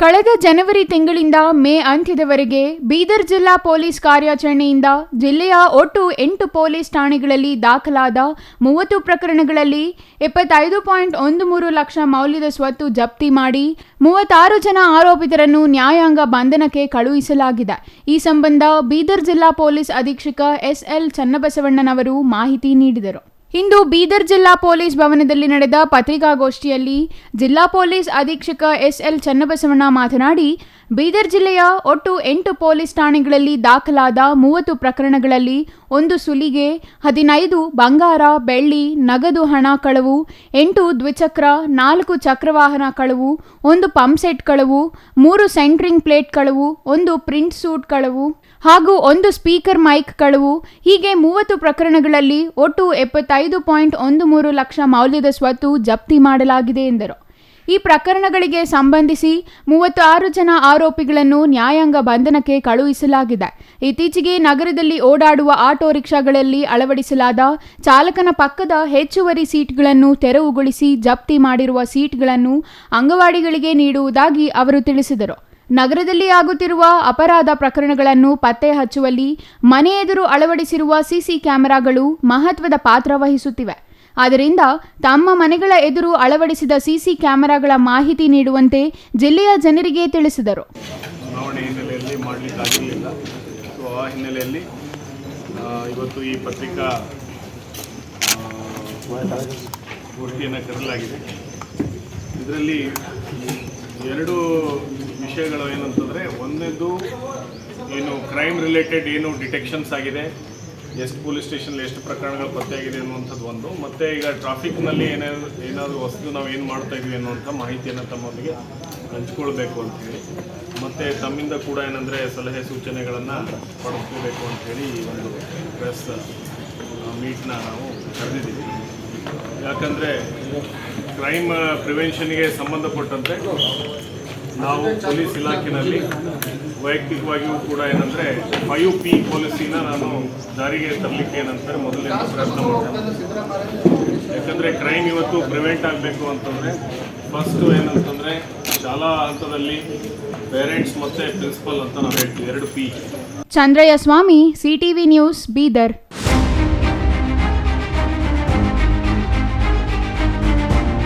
ಕಳೆದ ಜನವರಿ ತಿಂಗಳಿಂದ ಮೇ ಅಂತ್ಯದವರೆಗೆ ಬೀದರ್ ಜಿಲ್ಲಾ ಪೊಲೀಸ್ ಕಾರ್ಯಾಚರಣೆಯಿಂದ ಜಿಲ್ಲೆಯ ಒಟ್ಟು 8 ಪೊಲೀಸ್ ಠಾಣೆಗಳಲ್ಲಿ ದಾಖಲಾದ 30 ಪ್ರಕರಣಗಳಲ್ಲಿ 75.13 ಲಕ್ಷ ಮೌಲ್ಯದ ಸ್ವತ್ತು ಜಪ್ತಿ ಮಾಡಿ 36 ಜನ ಆರೋಪಿತರನ್ನು ನ್ಯಾಯಾಂಗ ಬಂಧನಕ್ಕೆ ಕಳುಹಿಸಲಾಗಿದೆ. ಈ ಸಂಬಂಧ ಬೀದರ್ ಜಿಲ್ಲಾ ಪೊಲೀಸ್ ಅಧೀಕ್ಷಕ ಎಸ್.ಎಲ್. ಚನ್ನಬಸವಣ್ಣನವರು ಮಾಹಿತಿ ನೀಡಿದರು. ಇಂದು ಬೀದರ್ ಜಿಲ್ಲಾ ಪೊಲೀಸ್ ಭವನದಲ್ಲಿ ನಡೆದ ಪತ್ರಿಕಾಗೋಷ್ಠಿಯಲ್ಲಿ ಜಿಲ್ಲಾ ಪೊಲೀಸ್ ಅಧೀಕ್ಷಕ ಎಸ್.ಎಲ್. ಚನ್ನಬಸವಣ್ಣ ಮಾತನಾಡಿ, ಬೀದರ್ ಜಿಲ್ಲೆಯ ಒಟ್ಟು 8 ಪೊಲೀಸ್ ಠಾಣೆಗಳಲ್ಲಿ ದಾಖಲಾದ 30 ಪ್ರಕರಣಗಳಲ್ಲಿ 1 ಸುಲಿಗೆ, 15 ಬಂಗಾರ, ಬೆಳ್ಳಿ, ನಗದು ಹಣ ಕಳವು, 8 ದ್ವಿಚಕ್ರ, 4 ಚಕ್ರವಾಹನ ಕಳವು, 1 ಪಂಪ್ಸೆಟ್ ಕಳವು, 3 ಸೆಂಟ್ರಿಂಗ್ ಪ್ಲೇಟ್ ಕಳವು, 1 ಪ್ರಿಂಟ್ ಸೂಟ್ ಕಳವು ಹಾಗೂ 1 ಸ್ಪೀಕರ್ ಮೈಕ್ ಕಳವು ಹೀಗೆ 30 ಪ್ರಕರಣಗಳಲ್ಲಿ ಒಟ್ಟು 75.13 ಲಕ್ಷ ಮೌಲ್ಯದ ಸ್ವತ್ತು ಜಪ್ತಿ ಮಾಡಲಾಗಿದೆ ಎಂದರು. ಈ ಪ್ರಕರಣಗಳಿಗೆ ಸಂಬಂಧಿಸಿ 36 ಜನ ಆರೋಪಿಗಳನ್ನು ನ್ಯಾಯಾಂಗ ಬಂಧನಕ್ಕೆ ಕಳುಹಿಸಲಾಗಿದೆ. ಇತ್ತೀಚೆಗೆ ನಗರದಲ್ಲಿ ಓಡಾಡುವ ಆಟೋ ರಿಕ್ಷಾಗಳಲ್ಲಿ ಅಳವಡಿಸಲಾದ ಚಾಲಕನ ಪಕ್ಕದ ಹೆಚ್ಚುವರಿ ಸೀಟ್ಗಳನ್ನು ತೆರವುಗೊಳಿಸಿ ಜಪ್ತಿ ಮಾಡಿರುವ ಸೀಟ್ಗಳನ್ನು ಅಂಗನವಾಡಿಗಳಿಗೆ ನೀಡುವುದಾಗಿ ಅವರು ತಿಳಿಸಿದರು. ನಗರದಲ್ಲಿ ಆಗುತ್ತಿರುವ ಅಪರಾಧ ಪ್ರಕರಣಗಳನ್ನು ಪತ್ತೆ ಹಚ್ಚುವಲ್ಲಿ ಮನೆ ಎದುರು ಅಳವಡಿಸಿರುವ ಸಿಸಿ ಕ್ಯಾಮೆರಾಗಳು ಮಹತ್ವದ ಪಾತ್ರ ವಹಿಸುತ್ತಿವೆ. ಆದ್ದರಿಂದ ತಮ್ಮ ಮನೆಗಳ ಎದುರು ಅಳವಡಿಸಿದ ಸಿಸಿ ಕ್ಯಾಮೆರಾಗಳ ಮಾಹಿತಿ ನೀಡುವಂತೆ ಜಿಲ್ಲೆಯ ಜನರಿಗೆ ತಿಳಿಸಿದರು. ಚುನಾವಣೆ ಹಿನ್ನೆಲೆಯಲ್ಲಿ ಮಾಡಲಿಕ್ಕಾಗಲಿಲ್ಲ. ಸೊ ಆ ಹಿನ್ನೆಲೆಯಲ್ಲಿ ಇವತ್ತು ಈ ಪತ್ರಿಕಾ ಗೋಷ್ಠಿಯನ್ನು ಕರೆಯಲಾಗಿದೆ. ಇದರಲ್ಲಿ 2 ವಿಷಯಗಳು ಏನಂತಂದರೆ, ಒಂದನೇದು ಏನು ಕ್ರೈಮ್ ರಿಲೇಟೆಡ್ ಏನು ಡಿಟೆಕ್ಷನ್ಸ್ ಆಗಿದೆ, ಎಷ್ಟು ಪೊಲೀಸ್ ಸ್ಟೇಷನಲ್ಲಿ ಎಷ್ಟು ಪ್ರಕರಣಗಳು ಪತ್ತೆಯಾಗಿದೆ ಅನ್ನುವಂಥದ್ದು ಒಂದು, ಮತ್ತು ಈಗ ಟ್ರಾಫಿಕ್ನಲ್ಲಿ ಏನಾದರೂ ಹೊಸದು ನಾವು ಏನು ಮಾಡ್ತಾಯಿದ್ವಿ ಅನ್ನುವಂಥ ಮಾಹಿತಿಯನ್ನು ತಮ್ಮೊಂದಿಗೆ ಹಂಚ್ಕೊಳ್ಬೇಕು ಅಂಥೇಳಿ, ಮತ್ತು ತಮ್ಮಿಂದ ಕೂಡ ಏನಂದರೆ ಸಲಹೆ ಸೂಚನೆಗಳನ್ನು ಪಡೆದುಕೋಬೇಕು ಅಂಥೇಳಿ ಈ ಒಂದು ಪ್ರೆಸ್ ಮೀಟ್ನ ನಾವು ಕರೆದಿದ್ದೀವಿ. ಯಾಕಂದರೆ ಕ್ರೈಮ್ ಪ್ರಿವೆನ್ಷನ್ಗೆ ಸಂಬಂಧಪಟ್ಟಂತೆ ನಾವು ಪೊಲೀಸ್ ಇಲಾಖೆಯಲ್ಲಿ ವೈಯಕ್ತಿಕವಾಗಿಯೂ ಕೂಡ ಏನಂದರೆ 5P ಪಾಲಿಸಿನ ನಾನು ಜಾರಿಗೆ ತರಲಿಕ್ಕೆ ಏನಂತಾರೆ ಮೊದಲಿನ ಪ್ರಯತ್ನ ಮಾಡ್ತೇನೆ. ಯಾಕಂದರೆ ಕ್ರೈಮ್ ಇವತ್ತು ಪ್ರಿವೆಂಟ್ ಆಗಬೇಕು ಅಂತಂದರೆ ಫಸ್ಟು ಏನಂತಂದರೆ ಶಾಲಾ ಹಂತದಲ್ಲಿ ಪೇರೆಂಟ್ಸ್ ಮತ್ತು ಪ್ರಿನ್ಸಿಪಲ್ ಅಂತ ನಾವು ಹೇಳ್ತೀವಿ, 2 P. ಚಂದ್ರಯ್ಯ ಸ್ವಾಮಿ, CTV ನ್ಯೂಸ್, ಬೀದರ್.